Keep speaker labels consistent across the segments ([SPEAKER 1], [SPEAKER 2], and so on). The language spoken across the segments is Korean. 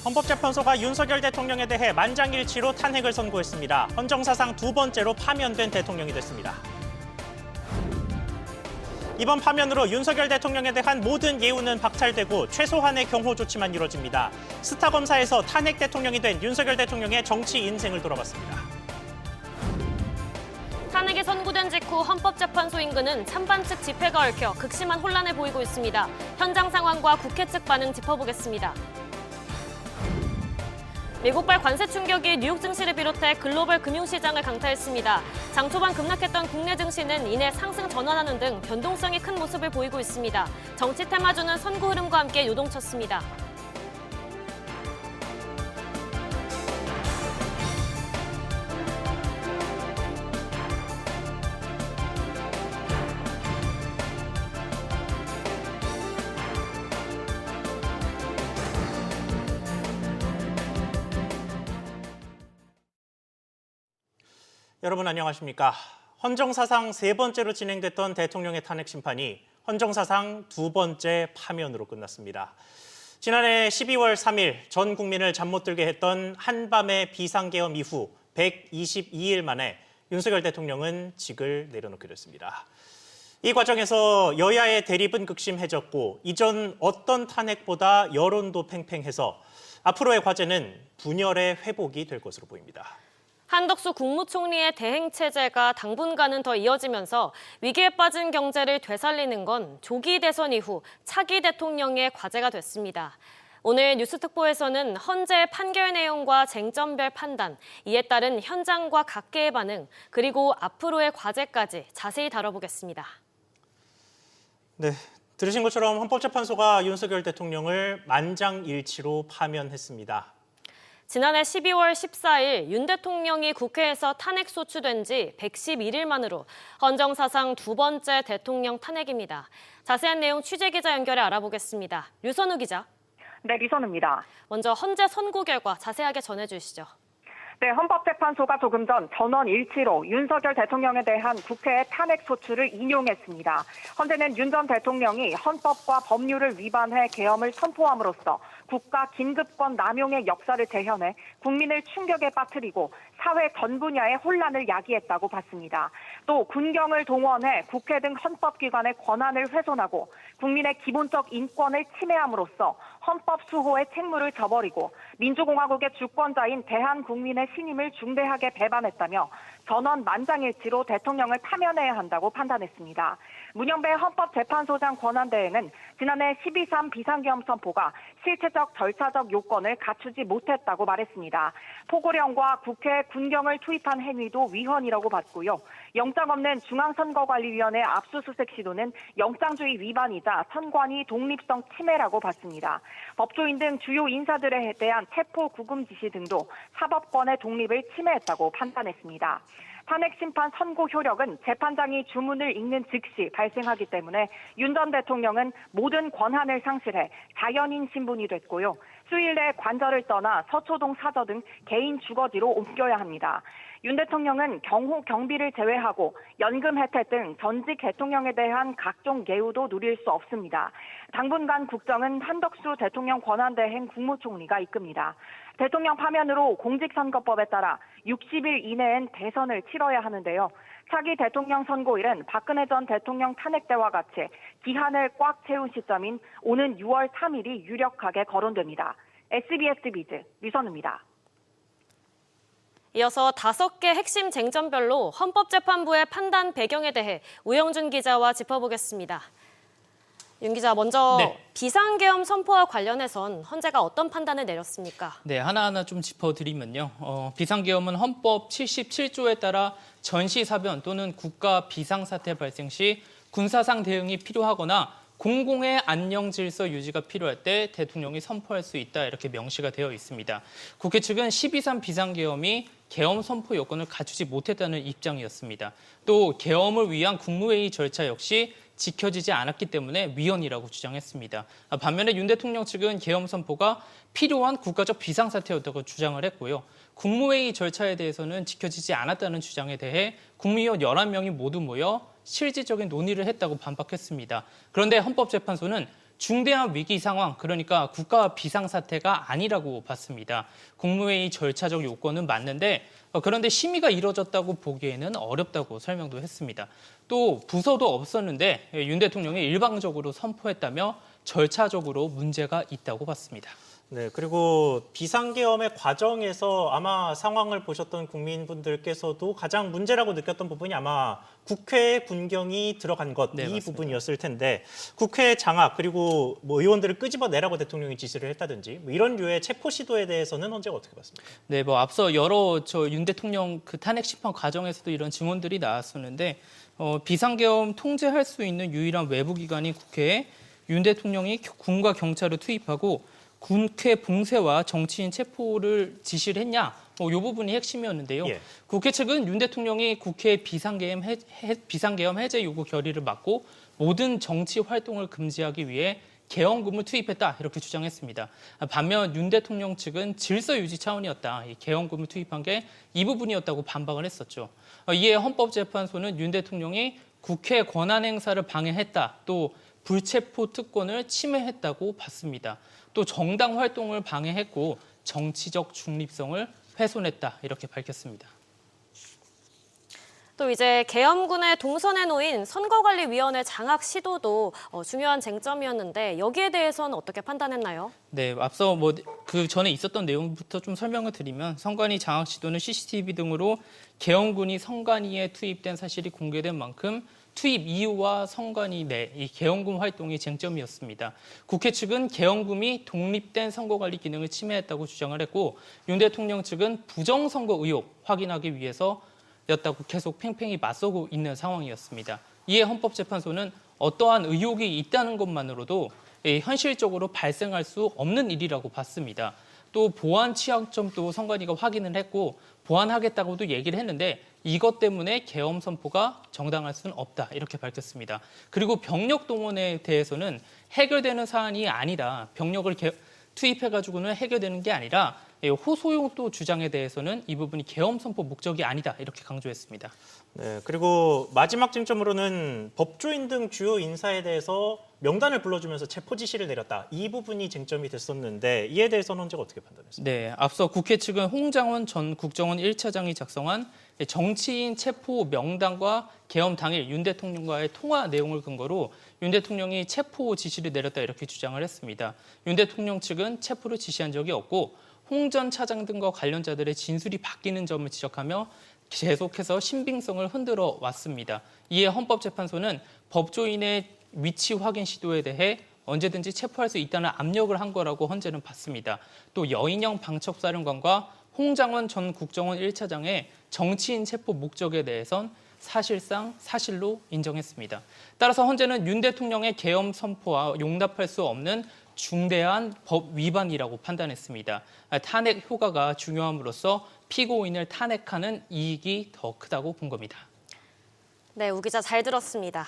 [SPEAKER 1] 헌법재판소가 윤석열 대통령에 대해 만장일치로 탄핵을 선고했습니다. 헌정사상 두 번째로 파면된 대통령이 됐습니다. 이번 파면으로 윤석열 대통령에 대한 모든 예우는 박탈되고 최소한의 경호 조치만 이뤄집니다. 스타 검사에서 탄핵 대통령이 된 윤석열 대통령의 정치 인생을 돌아봤습니다.
[SPEAKER 2] 탄핵이 선고된 직후 헌법재판소 인근은 찬반 측 집회가 얽혀 극심한 혼란을 보이고 있습니다. 현장 상황과 국회 측 반응 짚어보겠습니다. 미국발 관세 충격이 뉴욕 증시를 비롯해 글로벌 금융시장을 강타했습니다. 장 초반 급락했던 국내 증시는 이내 상승 전환하는 등 변동성이 큰 모습을 보이고 있습니다. 정치 테마주는 선거 흐름과 함께 요동쳤습니다.
[SPEAKER 1] 여러분 안녕하십니까? 헌정사상 세 번째로 진행됐던 대통령의 탄핵 심판이 헌정사상 두 번째 파면으로 끝났습니다. 지난해 12월 3일 전 국민을 잠 못 들게 했던 한밤의 비상계엄 이후 122일 만에 윤석열 대통령은 직을 내려놓게 됐습니다. 이 과정에서 여야의 대립은 극심해졌고 이전 어떤 탄핵보다 여론도 팽팽해서 앞으로의 과제는 분열의 회복이 될 것으로 보입니다.
[SPEAKER 2] 한덕수 국무총리의 대행체제가 당분간은 더 이어지면서 위기에 빠진 경제를 되살리는 건 조기 대선 이후 차기 대통령의 과제가 됐습니다. 오늘 뉴스특보에서는 헌재의 판결 내용과 쟁점별 판단, 이에 따른 현장과 각계의 반응, 그리고 앞으로의 과제까지 자세히 다뤄보겠습니다.
[SPEAKER 1] 네, 들으신 것처럼 헌법재판소가 윤석열 대통령을 만장일치로 파면했습니다.
[SPEAKER 2] 지난해 12월 14일 윤 대통령이 국회에서 탄핵 소추된 지 111일 만으로 헌정사상 두 번째 대통령 탄핵입니다. 자세한 내용 취재기자 연결해 알아보겠습니다. 류선우 기자.
[SPEAKER 3] 네, 류선우입니다.
[SPEAKER 2] 먼저 헌재 선고 결과 자세하게 전해주시죠.
[SPEAKER 3] 네, 헌법재판소가 조금 전 전원 일치로 윤석열 대통령에 대한 국회의 탄핵 소추를 인용했습니다. 헌재는 윤 전 대통령이 헌법과 법률을 위반해 계엄을 선포함으로써 국가 긴급권 남용의 역사를 재현해 국민을 충격에 빠뜨리고 사회 전 분야의 혼란을 야기했다고 봤습니다. 또 군경을 동원해 국회 등 헌법기관의 권한을 훼손하고 국민의 기본적 인권을 침해함으로써 헌법 수호의 책무를 저버리고 민주공화국의 주권자인 대한국민의 신임을 중대하게 배반했다며 전원 만장일치로 대통령을 파면해야 한다고 판단했습니다. 문영배 헌법재판소장 권한대행은 지난해 12.3 비상계엄 선포가 실체적 절차적 요건을 갖추지 못했다고 말했습니다. 포고령과 국회 군경을 투입한 행위도 위헌이라고 봤고요. 영장 없는 중앙선거관리위원회 압수수색 시도는 영장주의 위반이자 선관위 독립성 침해라고 봤습니다. 법조인 등 주요 인사들에 대한 체포 구금 지시 등도 사법권의 독립을 침해했다고 판단했습니다. 탄핵 심판 선고 효력은 재판장이 주문을 읽는 즉시 발생하기 때문에 윤 전 대통령은 모든 권한을 상실해 자연인 신분이 됐고요. 수일 내 관저를 떠나 서초동 사저 등 개인 주거지로 옮겨야 합니다. 윤 대통령은 경호 경비를 제외하고 연금 혜택 등 전직 대통령에 대한 각종 예우도 누릴 수 없습니다. 당분간 국정은 한덕수 대통령 권한대행 국무총리가 이끕니다. 대통령 파면으로 공직선거법에 따라 60일 이내엔 대선을 치러야 하는데요. 차기 대통령 선고일은 박근혜 전 대통령 탄핵 때와 같이 기한을 꽉 채운 시점인 오는 6월 3일이 유력하게 거론됩니다. SBS 비즈 류선우입니다.
[SPEAKER 2] 이어서 5개 핵심 쟁점별로 헌법재판부의 판단 배경에 대해 우영준 기자와 짚어보겠습니다. 윤 기자, 먼저 비상계엄 선포와 관련해선 헌재가 어떤 판단을 내렸습니까?
[SPEAKER 4] 네, 하나하나 좀 짚어드리면요. 비상계엄은 헌법 77조에 따라 전시사변 또는 국가 비상사태 발생 시 군사상 대응이 필요하거나 공공의 안녕 질서 유지가 필요할 때 대통령이 선포할 수 있다, 이렇게 명시가 되어 있습니다. 국회 측은 12.3 비상계엄이 계엄 선포 요건을 갖추지 못했다는 입장이었습니다. 또 계엄을 위한 국무회의 절차 역시 지켜지지 않았기 때문에 위헌이라고 주장했습니다. 반면에 윤 대통령 측은 계엄 선포가 필요한 국가적 비상사태였다고 주장을 했고요. 국무회의 절차에 대해서는 지켜지지 않았다는 주장에 대해 국무위원 11명이 모두 모여 실질적인 논의를 했다고 반박했습니다. 그런데 헌법재판소는 중대한 위기 상황, 그러니까 국가 비상사태가 아니라고 봤습니다. 국무회의 절차적 요건은 맞는데 그런데 심의가 이뤄졌다고 보기에는 어렵다고 설명도 했습니다. 또 부서도 없었는데 윤 대통령이 일방적으로 선포했다며 절차적으로 문제가 있다고 봤습니다.
[SPEAKER 1] 네, 그리고 비상계엄의 과정에서 아마 상황을 보셨던 국민분들께서도 가장 문제라고 느꼈던 부분이 아마 국회의 군경이 들어간 것,
[SPEAKER 4] 네,
[SPEAKER 1] 이
[SPEAKER 4] 맞습니다.
[SPEAKER 1] 부분이었을 텐데 국회 장악 그리고 뭐 의원들을 끄집어내라고 대통령이 지시를 했다든지 뭐 이런 류의 체포 시도에 대해서는 헌재가 어떻게 봤습니까?
[SPEAKER 4] 네, 뭐 앞서 여러 윤 대통령 그 탄핵 심판 과정에서도 이런 증언들이 나왔었는데 비상계엄 통제할 수 있는 유일한 외부 기관인 국회에 윤 대통령이 군과 경찰을 투입하고 국회 봉쇄와 정치인 체포를 지시를 했냐? 이 부분이 핵심이었는데요.
[SPEAKER 1] 예.
[SPEAKER 4] 국회 측은 윤 대통령이 국회 비상계엄 해제 요구 결의를 막고 모든 정치 활동을 금지하기 위해 계엄군을 투입했다 이렇게 주장했습니다. 반면 윤 대통령 측은 질서 유지 차원이었다. 이 계엄군을 투입한 게 이 부분이었다고 반박을 했었죠. 이에 헌법재판소는 윤 대통령이 국회 권한 행사를 방해했다. 또 불체포 특권을 침해했다고 봤습니다. 또 정당 활동을 방해했고 정치적 중립성을 훼손했다 이렇게 밝혔습니다.
[SPEAKER 2] 또 이제 계엄군의 동선에 놓인 선거관리위원회 장악 시도도 중요한 쟁점이었는데 여기에 대해서는 어떻게 판단했나요?
[SPEAKER 4] 네, 앞서 그 전에 있었던 내용부터 좀 설명을 드리면 선관위 장악 시도는 CCTV 등으로 계엄군이 선관위에 투입된 사실이 공개된 만큼 투입 이유와 선관위 내 이 계엄군 활동이 쟁점이었습니다. 국회 측은 계엄군이 독립된 선거관리 기능을 침해했다고 주장을 했고 윤 대통령 측은 부정선거 의혹 확인하기 위해서였다고 계속 팽팽히 맞서고 있는 상황이었습니다. 이에 헌법재판소는 어떠한 의혹이 있다는 것만으로도 현실적으로 발생할 수 없는 일이라고 봤습니다. 또 보안 취약점도 선관위가 확인을 했고 보완하겠다고도 얘기를 했는데 이것 때문에 계엄 선포가 정당할 수는 없다 이렇게 밝혔습니다. 그리고 병력 동원에 대해서는 해결되는 사안이 아니다. 병력을 투입해가지고는 해결되는 게 아니라 호소용도 주장에 대해서는 이 부분이 계엄 선포 목적이 아니다 이렇게 강조했습니다.
[SPEAKER 1] 네, 그리고 마지막 쟁점으로는 법조인 등 주요 인사에 대해서 명단을 불러주면서 체포 지시를 내렸다. 이 부분이 쟁점이 됐었는데 이에 대해서는 헌재가 어떻게 판단했습니까?
[SPEAKER 4] 네, 앞서 국회 측은 홍장원 전 국정원 1차장이 작성한 정치인 체포 명단과 계엄 당일 윤 대통령과의 통화 내용을 근거로 윤 대통령이 체포 지시를 내렸다 이렇게 주장을 했습니다. 윤 대통령 측은 체포를 지시한 적이 없고 홍 전 차장 등과 관련자들의 진술이 바뀌는 점을 지적하며 계속해서 신빙성을 흔들어 왔습니다. 이에 헌법재판소는 법조인의 위치 확인 시도에 대해 언제든지 체포할 수 있다는 압력을 한 거라고 헌재는 봤습니다. 또 여인영 방첩사령관과 홍장원 전 국정원 1차장의 정치인 체포 목적에 대해선 사실상 사실로 인정했습니다. 따라서 헌재는 윤 대통령의 계엄 선포와 용납할 수 없는 중대한 법 위반이라고 판단했습니다. 탄핵 효과가 중요함으로써 피고인을 탄핵하는 이익이 더 크다고 본 겁니다.
[SPEAKER 2] 네, 우 기자 잘 들었습니다.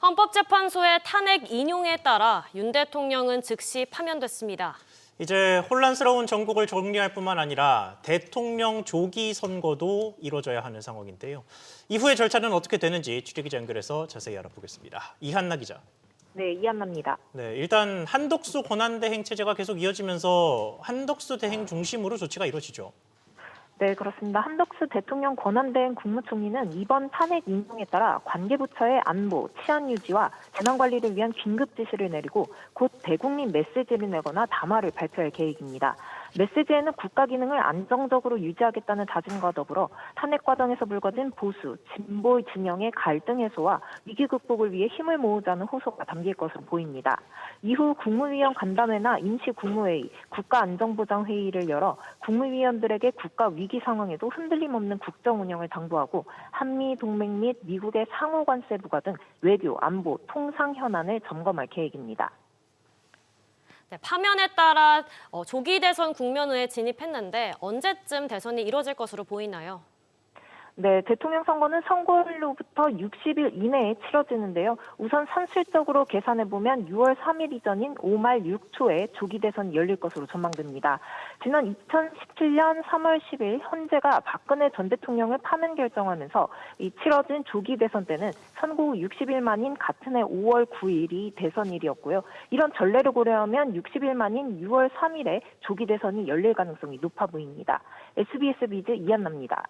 [SPEAKER 2] 헌법재판소의 탄핵 인용에 따라 윤 대통령은 즉시 파면됐습니다.
[SPEAKER 1] 이제 혼란스러운 전국을 정리할 뿐만 아니라 대통령 조기 선거도 이루어져야 하는 상황인데요. 이후의 절차는 어떻게 되는지 취재기자 연결해서 자세히 알아보겠습니다. 이한나 기자.
[SPEAKER 3] 네, 이한나입니다.
[SPEAKER 1] 네, 일단 한덕수 권한대행 체제가 계속 이어지면서 한덕수 대행 중심으로 조치가 이루어지죠.
[SPEAKER 3] 네, 그렇습니다. 한덕수 대통령 권한대행 국무총리는 이번 탄핵 인용에 따라 관계부처의 안보, 치안 유지와 재난관리를 위한 긴급 지시를 내리고 곧 대국민 메시지를 내거나 담화를 발표할 계획입니다. 메시지에는 국가 기능을 안정적으로 유지하겠다는 다짐과 더불어 탄핵 과정에서 불거진 보수, 진보 진영의 갈등 해소와 위기 극복을 위해 힘을 모으자는 호소가 담길 것으로 보입니다. 이후 국무위원 간담회나 임시국무회의, 국가안전보장회의를 열어 국무위원들에게 국가 위기 상황에도 흔들림 없는 국정 운영을 당부하고 한미 동맹 및 미국의 상호 관세 부과 등 외교, 안보, 통상 현안을 점검할 계획입니다.
[SPEAKER 2] 네, 파면에 따라 조기 대선 국면에 진입했는데 언제쯤 대선이 이뤄질 것으로 보이나요?
[SPEAKER 5] 네, 대통령 선거는 선거일로부터 60일 이내에 치러지는데요. 우선 산술적으로 계산해보면 6월 3일 이전인 5말 6초에 조기 대선이 열릴 것으로 전망됩니다. 지난 2017년 3월 10일 헌재가 박근혜 전 대통령을 파면 결정하면서 이 치러진 조기 대선 때는 선거 후 60일 만인 같은 해 5월 9일이 대선일이었고요. 이런 전례를 고려하면 60일 만인 6월 3일에 조기 대선이 열릴 가능성이 높아 보입니다. SBS 비즈 이한나입니다.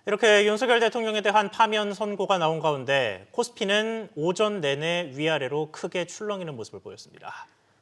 [SPEAKER 1] 이렇게 윤석열 대통령에 대한 파면 선고가 나온 가운데 코스피는 오전 내내 위아래로 크게 출렁이는 모습을 보였습니다.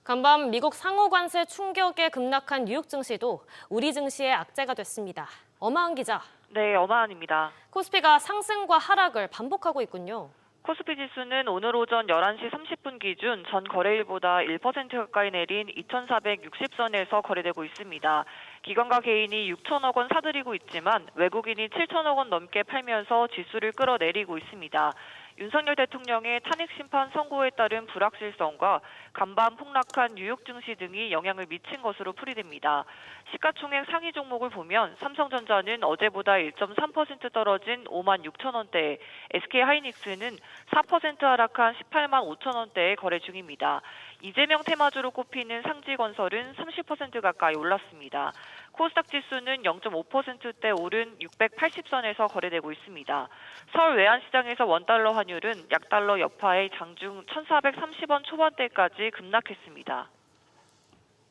[SPEAKER 2] 간밤 미국 상호 관세 충격에 급락한 뉴욕 증시도 우리 증시의 악재가 됐습니다. 엄하은 기자.
[SPEAKER 6] 네, 엄하은입니다.
[SPEAKER 2] 코스피가 상승과 하락을 반복하고 있군요.
[SPEAKER 6] 코스피 지수는 오늘 오전 11시 30분 기준 전 거래일보다 1% 가까이 내린 2,460선에서 거래되고 있습니다. 기관과 개인이 6천억 원 사들이고 있지만 외국인이 7천억 원 넘게 팔면서 지수를 끌어내리고 있습니다. 윤석열 대통령의 탄핵 심판 선고에 따른 불확실성과 간밤 폭락한 뉴욕 증시 등이 영향을 미친 것으로 풀이됩니다. 시가총액 상위 종목을 보면 삼성전자는 어제보다 1.3% 떨어진 5만 6천 원대에, SK하이닉스는 4% 하락한 18만 5천 원대에 거래 중입니다. 이재명 테마주로 꼽히는 상지건설은 30% 가까이 올랐습니다. 코스닥 지수는 0.5%대 오른 680선에서 거래되고 있습니다. 서울 외환시장에서 원달러 환율은 약달러 여파의 장중 1,430원 초반대까지 급락했습니다.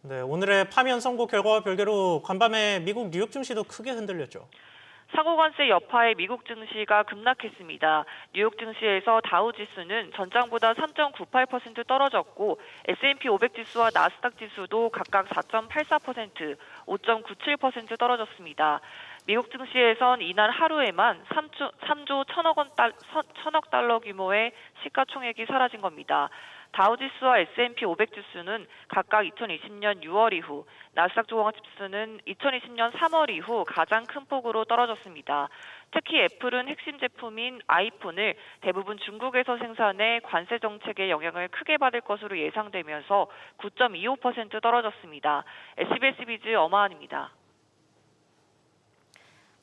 [SPEAKER 1] 네, 오늘의 파면 선고 결과와 별개로 간밤에 미국 뉴욕 증시도 크게 흔들렸죠.
[SPEAKER 6] 상호관세 여파에 미국 증시가 급락했습니다. 뉴욕 증시에서 다우 지수는 전장보다 3.98% 떨어졌고 S&P 500 지수와 나스닥 지수도 각각 4.84%, 5.97% 떨어졌습니다. 미국 증시에선 이날 하루에만 3조 1천억 달러 규모의 시가총액이 사라진 겁니다. 다우지수와 S&P 500 지수는 각각 2020년 6월 이후, 나스닥 종합지수는 2020년 3월 이후 가장 큰 폭으로 떨어졌습니다. 특히 애플은 핵심 제품인 아이폰을 대부분 중국에서 생산해 관세 정책의 영향을 크게 받을 것으로 예상되면서 9.25% 떨어졌습니다. SBS 비즈 엄하은입니다.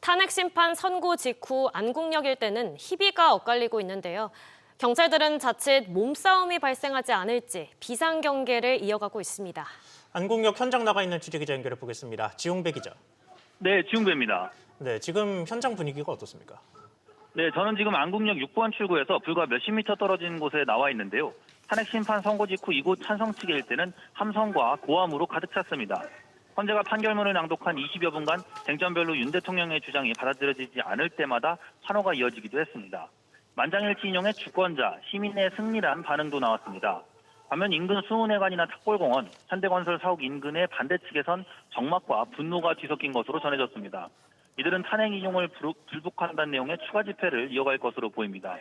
[SPEAKER 2] 탄핵 심판 선고 직후 안국역 일대는 희비가 엇갈리고 있는데요. 경찰들은 자칫 몸싸움이 발생하지 않을지 비상경계를 이어가고 있습니다.
[SPEAKER 1] 안국역 현장 나가 있는 취재기자 연결해 보겠습니다. 지용배 기자.
[SPEAKER 7] 네, 지용배입니다.
[SPEAKER 1] 네, 지금 현장 분위기가 어떻습니까?
[SPEAKER 7] 네, 저는 지금 안국역 6번 출구에서 불과 몇십 미터 떨어진 곳에 나와 있는데요. 탄핵 심판 선고 직후 이곳 찬성측의 일대는 함성과 고함으로 가득 찼습니다. 헌재가 판결문을 낭독한 20여 분간 쟁점별로 윤 대통령의 주장이 받아들여지지 않을 때마다 환호가 이어지기도 했습니다. 만장일치 인용의 주권자, 시민의 승리란 반응도 나왔습니다. 반면 인근 수은회관이나 탁골공원, 현대건설 사옥 인근의 반대 측에선 정막과 분노가 뒤섞인 것으로 전해졌습니다. 이들은 탄핵 인용을 불복한다는 내용의 추가 집회를 이어갈 것으로 보입니다.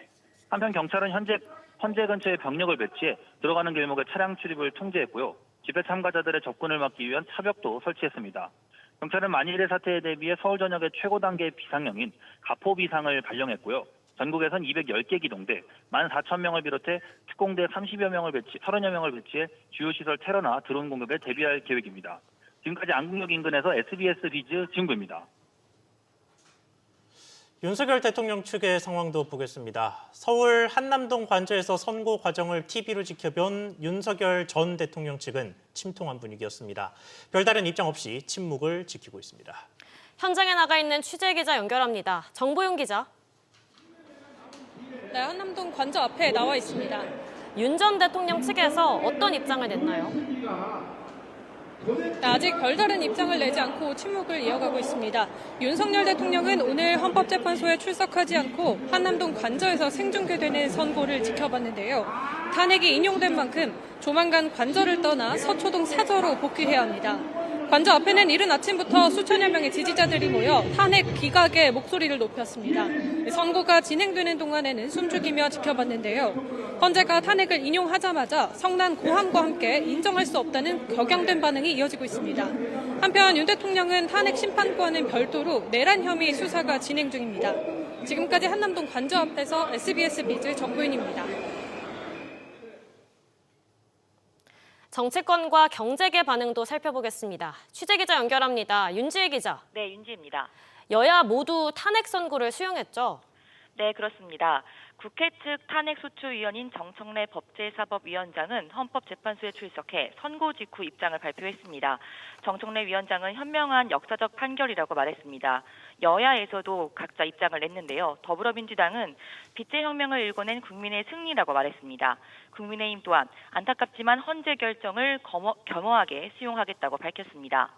[SPEAKER 7] 한편 경찰은 헌재 근처에 병력을 배치해 들어가는 길목에 차량 출입을 통제했고요. 집회 참가자들의 접근을 막기 위한 차벽도 설치했습니다. 경찰은 만일의 사태에 대비해 서울 전역의 최고 단계의 비상령인 가포 비상을 발령했고요. 전국에선 210개 기동대, 14,000명을 비롯해 특공대 30여 명을 배치해 주요 시설 테러나 드론 공격에 대비할 계획입니다. 지금까지 안국역 인근에서 SBS 비즈 지웅구입니다.
[SPEAKER 1] 윤석열 대통령 측의 상황도 보겠습니다. 서울 한남동 관저에서 선고 과정을 TV로 지켜본 윤석열 전 대통령 측은 침통한 분위기였습니다. 별다른 입장 없이 침묵을 지키고 있습니다.
[SPEAKER 2] 현장에 나가 있는 취재기자 연결합니다. 정보용 기자.
[SPEAKER 8] 네, 한남동 관저 앞에 나와 있습니다.
[SPEAKER 2] 윤 전 대통령 측에서 어떤 입장을 냈나요?
[SPEAKER 8] 네, 아직 별다른 입장을 내지 않고 침묵을 이어가고 있습니다. 윤석열 대통령은 오늘 헌법재판소에 출석하지 않고 한남동 관저에서 생중계되는 선고를 지켜봤는데요. 탄핵이 인용된 만큼 조만간 관저를 떠나 서초동 사저로 복귀해야 합니다. 관저 앞에는 이른 아침부터 수천여 명의 지지자들이 모여 탄핵 기각에 목소리를 높였습니다. 선고가 진행되는 동안에는 숨죽이며 지켜봤는데요. 헌재가 탄핵을 인용하자마자 성난 고함과 함께 인정할 수 없다는 격양된 반응이 이어지고 있습니다. 한편 윤 대통령은 탄핵 심판과는 별도로 내란 혐의 수사가 진행 중입니다. 지금까지 한남동 관저 앞에서 SBS 비즈 정보윤입니다.
[SPEAKER 2] 정치권과 경제계 반응도 살펴보겠습니다. 취재기자 연결합니다. 윤지혜 기자.
[SPEAKER 6] 네, 윤지입니다.
[SPEAKER 2] 여야 모두 탄핵 선고를 수용했죠.
[SPEAKER 6] 네, 그렇습니다. 국회 측 탄핵소추위원인 정청래 법제사법위원장은 헌법재판소에 출석해 선고 직후 입장을 발표했습니다. 정청래 위원장은 현명한 역사적 판결이라고 말했습니다. 여야에서도 각자 입장을 냈는데요. 더불어민주당은 빚제혁명을 일궈낸 국민의 승리라고 말했습니다. 국민의힘 또한 안타깝지만 헌재 결정을 겸허하게 수용하겠다고 밝혔습니다.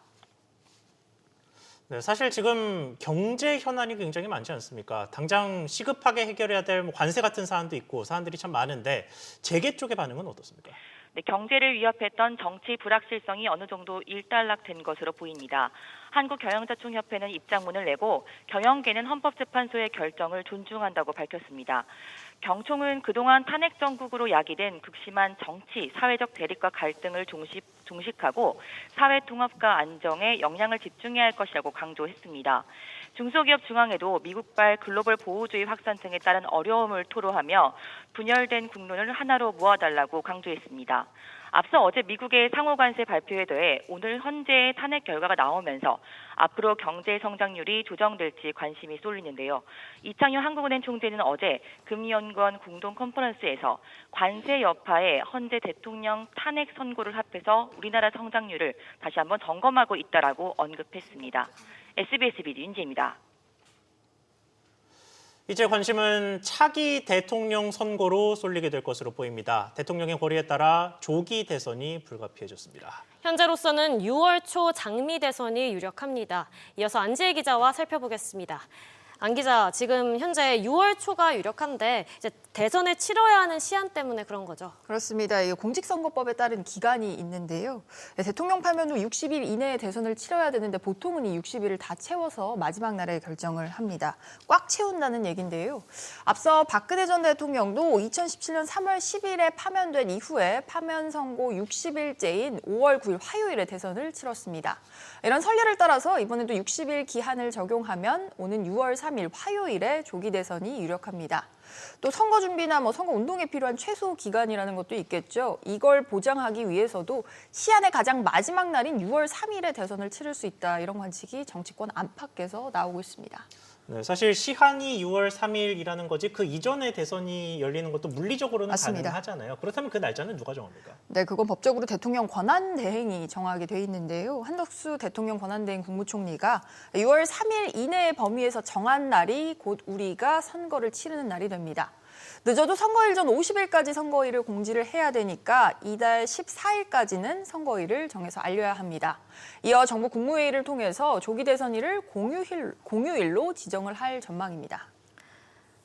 [SPEAKER 1] 네, 사실 지금 경제 현안이 굉장히 많지 않습니까? 당장 시급하게 해결해야 될 관세 같은 사안도 있고 사안들이 참 많은데 재계 쪽의 반응은 어떻습니까?
[SPEAKER 6] 네, 경제를 위협했던 정치 불확실성이 어느 정도 일단락된 것으로 보입니다. 한국경영자총협회는 입장문을 내고 경영계는 헌법재판소의 결정을 존중한다고 밝혔습니다. 경총은 그동안 탄핵 정국으로 야기된 극심한 정치, 사회적 대립과 갈등을 종식하고 사회 통합과 안정에 역량을 집중해야 할 것이라고 강조했습니다. 중소기업 중앙에도 미국발 글로벌 보호주의 확산 등에 따른 어려움을 토로하며 분열된 국론을 하나로 모아달라고 강조했습니다. 앞서 어제 미국의 상호관세 발표에 더해 오늘 헌재의 탄핵 결과가 나오면서 앞으로 경제 성장률이 조정될지 관심이 쏠리는데요. 이창용 한국은행 총재는 어제 금리연구원 공동 컨퍼런스에서 관세 여파에 헌재 대통령 탄핵 선고를 합해서 우리나라 성장률을 다시 한번 점검하고 있다라고 언급했습니다. SBS BD 윤지입니다.
[SPEAKER 1] 이제 관심은 차기 대통령 선거로 쏠리게 될 것으로 보입니다. 대통령의 고리에 따라 조기 대선이 불가피해졌습니다.
[SPEAKER 2] 현재로서는 6월 초 장미 대선이 유력합니다. 이어서 안지혜 기자와 살펴보겠습니다. 안 기자, 지금 현재 6월 초가 유력한데 이제 대선을 치러야 하는 시한 때문에 그런 거죠?
[SPEAKER 9] 그렇습니다. 공직선거법에 따른 기간이 있는데요. 대통령 파면 후 60일 이내에 대선을 치러야 되는데 보통은 이 60일을 다 채워서 마지막 날에 결정을 합니다. 꽉 채운다는 얘기인데요. 앞서 박근혜 전 대통령도 2017년 3월 10일에 파면된 이후에 파면 선고 60일째인 5월 9일 화요일에 대선을 치렀습니다. 이런 선례를 따라서 이번에도 60일 기한을 적용하면 오는 6월 3일 화요일에 조기 대선이 유력합니다. 또 선거 준비나 선거 운동에 필요한 최소 기간이라는 것도 있겠죠. 이걸 보장하기 위해서도 시한의 가장 마지막 날인 6월 3일에 대선을 치를 수 있다. 이런 관측이 정치권 안팎에서 나오고 있습니다.
[SPEAKER 1] 네, 사실 시한이 6월 3일이라는 거지 그 이전에 대선이 열리는 것도 물리적으로는
[SPEAKER 9] 맞습니다.
[SPEAKER 1] 가능하잖아요. 그렇다면 그 날짜는 누가 정합니까?
[SPEAKER 9] 네, 그건 법적으로 대통령 권한대행이 정하게 돼 있는데요. 한덕수 대통령 권한대행 국무총리가 6월 3일 이내의 범위에서 정한 날이 곧 우리가 선거를 치르는 날이 됩니다. 늦어도 선거일 전 50일까지 선거일을 공지를 해야 되니까 이달 14일까지는 선거일을 정해서 알려야 합니다. 이어 정부 국무회의를 통해서 조기 대선일을 공휴일로 지정을 할 전망입니다.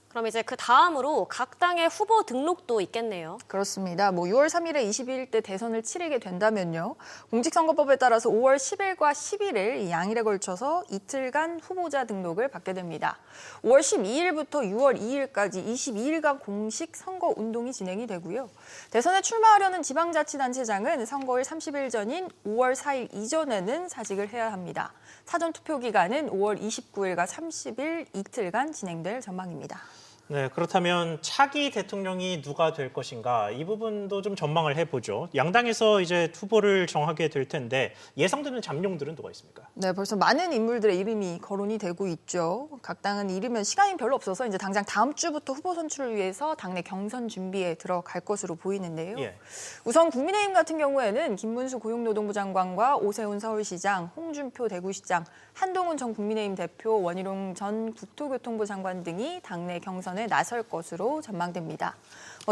[SPEAKER 2] 그럼 이제 그 다음으로 각 당의 후보 등록도 있겠네요.
[SPEAKER 9] 그렇습니다. 6월 3일에 22일 때 대선을 치르게 된다면요. 공직선거법에 따라서 5월 10일과 11일 이 양일에 걸쳐서 이틀간 후보자 등록을 받게 됩니다. 5월 12일부터 6월 2일까지 22일간 공식 선거 운동이 진행이 되고요. 대선에 출마하려는 지방자치단체장은 선거일 30일 전인 5월 4일 이전에는 사직을 해야 합니다. 사전투표 기간은 5월 29일과 30일 이틀간 진행될 전망입니다.
[SPEAKER 1] 네, 그렇다면 차기 대통령이 누가 될 것인가 이 부분도 좀 전망을 해보죠. 양당에서 이제 후보를 정하게 될 텐데 예상되는 잠룡들은 누가 있습니까?
[SPEAKER 9] 네, 벌써 많은 인물들의 이름이 거론이 되고 있죠. 각 당은 이르면 시간이 별로 없어서 이제 당장 다음 주부터 후보 선출을 위해서 당내 경선 준비에 들어갈 것으로 보이는데요.
[SPEAKER 1] 예.
[SPEAKER 9] 우선 국민의힘 같은 경우에는 김문수 고용노동부 장관과 오세훈 서울시장, 홍준표 대구시장, 한동훈 전 국민의힘 대표, 원희룡 전 국토교통부 장관 등이 당내 경선에 나설 것으로 전망됩니다.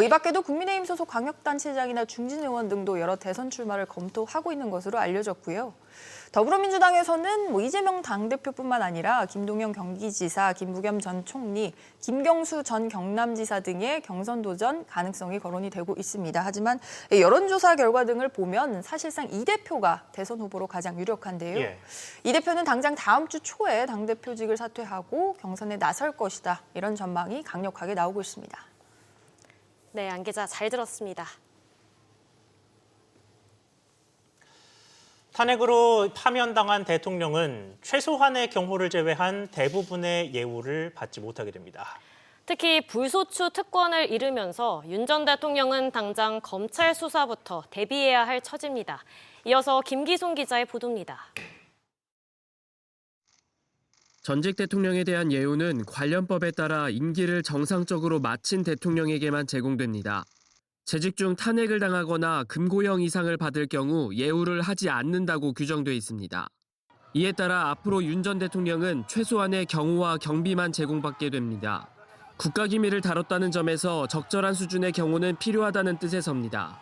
[SPEAKER 9] 이 밖에도 국민의힘 소속 광역단체장이나 중진 의원 등도 여러 대선 출마를 검토하고 있는 것으로 알려졌고요. 더불어민주당에서는 이재명 당대표뿐만 아니라 김동연 경기지사, 김부겸 전 총리, 김경수 전 경남지사 등의 경선 도전 가능성이 거론이 되고 있습니다. 하지만 여론조사 결과 등을 보면 사실상 이 대표가 대선 후보로 가장 유력한데요.
[SPEAKER 1] 예.
[SPEAKER 9] 이 대표는 당장 다음 주 초에 당대표직을 사퇴하고 경선에 나설 것이다. 이런 전망이 강력하게 나오고 있습니다.
[SPEAKER 2] 네, 안 기자 잘 들었습니다.
[SPEAKER 1] 탄핵으로 파면당한 대통령은 최소한의 경호를 제외한 대부분의 예우를 받지 못하게 됩니다.
[SPEAKER 2] 특히 불소추 특권을 잃으면서 윤 전 대통령은 당장 검찰 수사부터 대비해야 할 처지입니다. 이어서 김기송 기자의 보도입니다.
[SPEAKER 10] 전직 대통령에 대한 예우는 관련법에 따라 임기를 정상적으로 마친 대통령에게만 제공됩니다. 재직 중 탄핵을 당하거나 금고형 이상을 받을 경우 예우를 하지 않는다고 규정돼 있습니다. 이에 따라 앞으로 윤 전 대통령은 최소한의 경호와 경비만 제공받게 됩니다. 국가기밀을 다뤘다는 점에서 적절한 수준의 경호는 필요하다는 뜻에서입니다.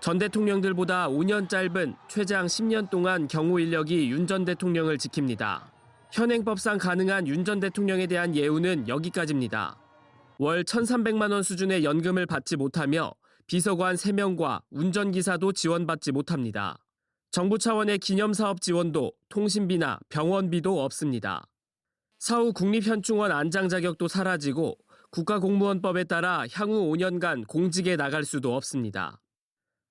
[SPEAKER 10] 전 대통령들보다 5년 짧은 최장 10년 동안 경호 인력이 윤 전 대통령을 지킵니다. 현행법상 가능한 윤 전 대통령에 대한 예우는 여기까지입니다. 월 1,300만 원 수준의 연금을 받지 못하며 비서관 3명과 운전기사도 지원받지 못합니다. 정부 차원의 기념사업 지원도 통신비나 병원비도 없습니다. 사후 국립현충원 안장 자격도 사라지고 국가공무원법에 따라 향후 5년간 공직에 나갈 수도 없습니다.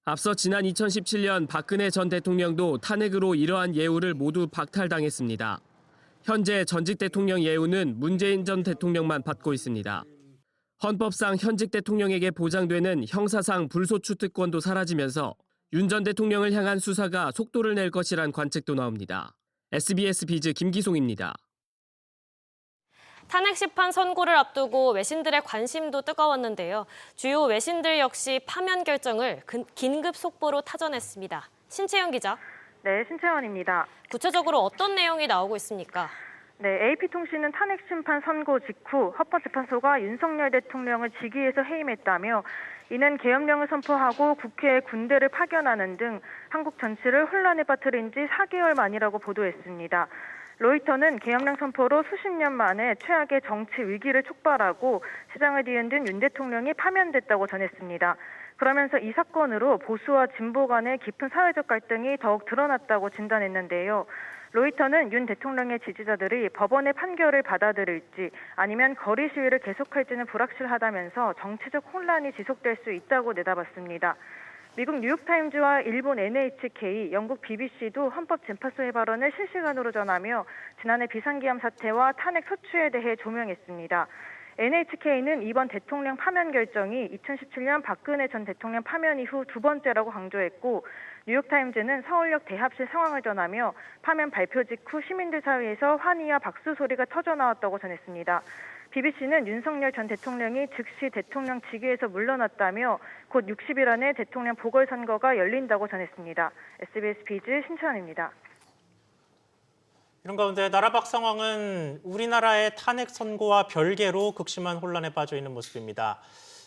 [SPEAKER 10] 앞서 지난 2017년 박근혜 전 대통령도 탄핵으로 이러한 예우를 모두 박탈당했습니다. 현재 전직 대통령 예우는 문재인 전 대통령만 받고 있습니다. 헌법상 현직 대통령에게 보장되는 형사상 불소추 특권도 사라지면서 윤 전 대통령을 향한 수사가 속도를 낼 것이란 관측도 나옵니다. SBS 비즈 김기송입니다.
[SPEAKER 2] 탄핵 심판 선고를 앞두고 외신들의 관심도 뜨거웠는데요. 주요 외신들 역시 파면 결정을 긴급 속보로 타전했습니다. 신채연 기자.
[SPEAKER 11] 네, 신채원입니다.
[SPEAKER 2] 구체적으로 어떤 내용이 나오고 있습니까?
[SPEAKER 11] 네, AP통신은 탄핵 심판 선고 직후 헌법재판소가 윤석열 대통령을 직위에서 해임했다며 이는 계엄령을 선포하고 국회에 군대를 파견하는 등 한국 전체를 혼란에 빠뜨린 지 4개월 만이라고 보도했습니다. 로이터는 계엄령 선포로 수십 년 만에 최악의 정치 위기를 촉발하고 시장을 뒤흔든 윤 대통령이 파면됐다고 전했습니다. 그러면서 이 사건으로 보수와 진보 간의 깊은 사회적 갈등이 더욱 드러났다고 진단했는데요. 로이터는 윤 대통령의 지지자들이 법원의 판결을 받아들일지 아니면 거리 시위를 계속할지는 불확실하다면서 정치적 혼란이 지속될 수 있다고 내다봤습니다. 미국 뉴욕타임즈와 일본 NHK, 영국 BBC도 헌법재판소의 발언을 실시간으로 전하며 지난해 비상계엄 사태와 탄핵 소추에 대해 조명했습니다. NHK는 이번 대통령 파면 결정이 2017년 박근혜 전 대통령 파면 이후 두 번째라고 강조했고 뉴욕타임즈는 서울역 대합실 상황을 전하며 파면 발표 직후 시민들 사이에서 환희와 박수 소리가 터져나왔다고 전했습니다. BBC는 윤석열 전 대통령이 즉시 대통령 직위에서 물러났다며 곧 60일 안에 대통령 보궐선거가 열린다고 전했습니다. SBS 비즈 신채원입니다.
[SPEAKER 1] 이런 가운데 나라 밖 상황은 우리나라의 탄핵 선고와 별개로 극심한 혼란에 빠져 있는 모습입니다.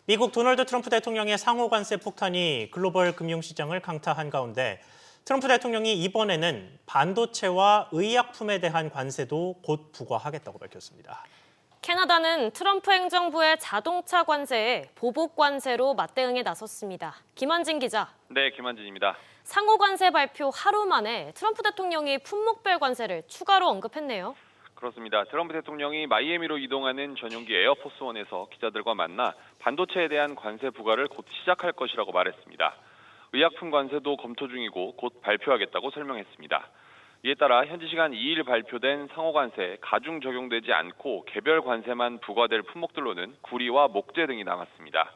[SPEAKER 1] 미국 도널드 트럼프 대통령의 상호 관세 폭탄이 글로벌 금융시장을 강타한 가운데 트럼프 대통령이 이번에는 반도체와 의약품에 대한 관세도 곧 부과하겠다고 밝혔습니다.
[SPEAKER 2] 캐나다는 트럼프 행정부의 자동차 관세에 보복 관세로 맞대응에 나섰습니다. 김한진 기자.
[SPEAKER 12] 네, 김한진입니다.
[SPEAKER 2] 상호 관세 발표 하루 만에 트럼프 대통령이 품목별 관세를 추가로 언급했네요.
[SPEAKER 12] 그렇습니다. 트럼프 대통령이 마이애미로 이동하는 전용기 에어포스원에서 기자들과 만나 반도체에 대한 관세 부과를 곧 시작할 것이라고 말했습니다. 의약품 관세도 검토 중이고 곧 발표하겠다고 설명했습니다. 이에 따라 현지 시간 2일 발표된 상호 관세에 가중 적용되지 않고 개별 관세만 부과될 품목들로는 구리와 목재 등이 남았습니다.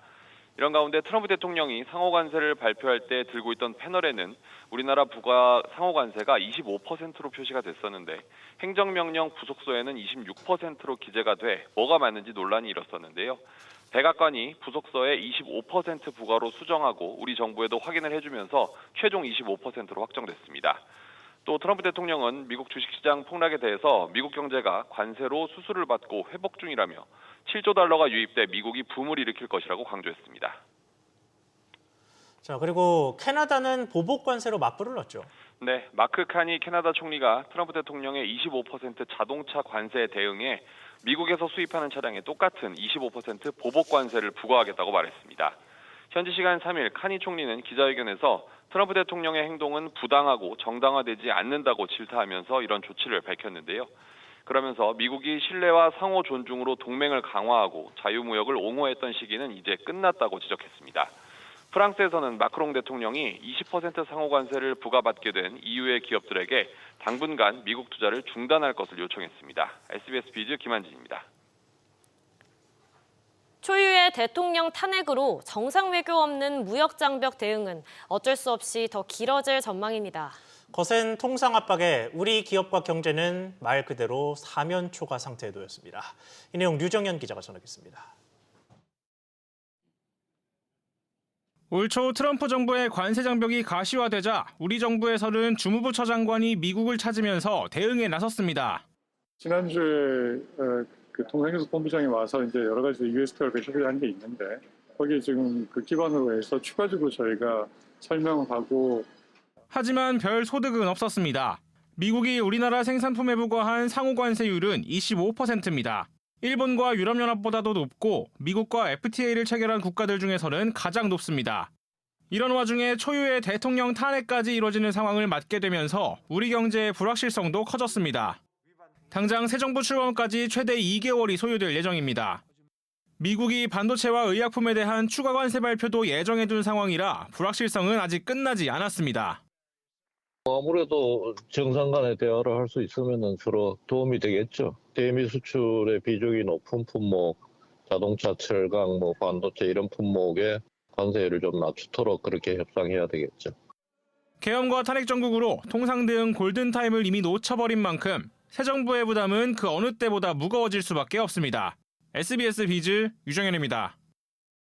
[SPEAKER 12] 이런 가운데 트럼프 대통령이 상호 관세를 발표할 때 들고 있던 패널에는 우리나라 부과 상호 관세가 25%로 표시가 됐었는데 행정명령 부속서에는 26%로 기재가 돼 뭐가 맞는지 논란이 일었었는데요. 백악관이 부속서에 25% 부과로 수정하고 우리 정부에도 확인을 해주면서 최종 25%로 확정됐습니다. 또 트럼프 대통령은 미국 주식시장 폭락에 대해서 미국 경제가 관세로 수수를 받고 회복 중이라며 7조 달러가 유입돼 미국이 붐을 일으킬 것이라고 강조했습니다.
[SPEAKER 1] 자, 그리고 캐나다는 보복 관세로 맞불을 놨죠.
[SPEAKER 12] 네, 마크 카니 캐나다 총리가 트럼프 대통령의 25% 자동차 관세에 대응해 미국에서 수입하는 차량에 똑같은 25% 보복 관세를 부과하겠다고 말했습니다. 현지 시간 3일 카니 총리는 기자회견에서 트럼프 대통령의 행동은 부당하고 정당화되지 않는다고 질타하면서 이런 조치를 밝혔는데요. 그러면서 미국이 신뢰와 상호 존중으로 동맹을 강화하고 자유무역을 옹호했던 시기는 이제 끝났다고 지적했습니다. 프랑스에서는 마크롱 대통령이 20% 상호 관세를 부과받게 된 EU의 기업들에게 당분간 미국 투자를 중단할 것을 요청했습니다. SBS 비즈 김한진입니다.
[SPEAKER 2] 초유의 대통령 탄핵으로 정상 외교 없는 무역 장벽 대응은 어쩔 수 없이 더 길어질 전망입니다.
[SPEAKER 1] 거센 통상 압박에 우리 기업과 경제는 말 그대로 사면 초과 상태에 놓였습니다. 이 내용 류정현 기자가 전하겠습니다.
[SPEAKER 13] 올 초 트럼프 정부의 관세 장벽이 가시화되자 우리 정부에서는 주무부 처장관이 미국을 찾으면서 대응에 나섰습니다.
[SPEAKER 14] 지난주에 그 통상교섭 본부장이 와서 이제 여러 가지 USTR 배치를 한 게 있는데 거기에 지금 그 기반으로 해서 추가적으로 저희가 설명을 하고.
[SPEAKER 13] 하지만 별 소득은 없었습니다. 미국이 우리나라 생산품에 부과한 상호 관세율은 25%입니다. 일본과 유럽연합보다도 높고 미국과 FTA를 체결한 국가들 중에서는 가장 높습니다. 이런 와중에 초유의 대통령 탄핵까지 이뤄지는 상황을 맞게 되면서 우리 경제의 불확실성도 커졌습니다. 당장 새 정부 출범까지 최대 2개월이 소요될 예정입니다. 미국이 반도체와 의약품에 대한 추가 관세 발표도 예정해둔 상황이라 불확실성은 아직 끝나지 않았습니다.
[SPEAKER 15] 아무래도 정상 간의 대화를 할 수 있으면 서로 도움이 되겠죠. 대미 수출의 비중이 높은 품목, 자동차, 철강, 반도체 이런 품목에 관세율을 좀 낮추도록 그렇게 협상해야 되겠죠.
[SPEAKER 13] 계엄과 탄핵 정국으로 통상 대응 골든타임을 이미 놓쳐버린 만큼 새 정부의 부담은 그 어느 때보다 무거워질 수밖에 없습니다. SBS 비즈 유정현입니다.